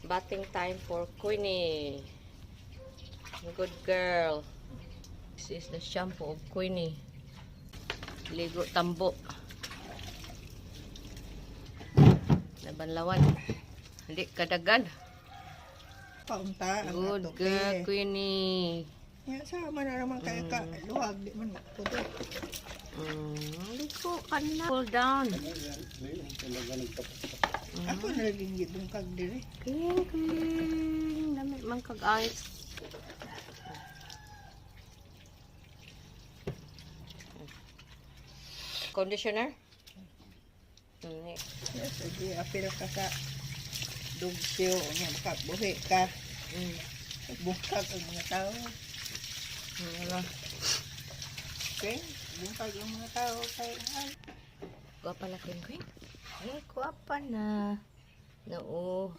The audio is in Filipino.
Bathing time for Queenie. Good girl. This is the shampoo of Queenie. Ligo tambo. Nabanlawan. Hindi kadagan. Paunta ang Good ato, girl, eh. Queenie. Yan, sama na naman kayo ka. Luwag, di man makudo. Ligo ka na. Cool down. Ako nalaging gibungkag diri. Cling. Dami man kag-ice. Conditioner? Yes, sige, apil ka sa dugsyo. Makabuhi ka. Bungkag ang mga tao. Okay? Bungkag ang mga tao. Guwapa na, Queen. Ay, guwapa na. Oo.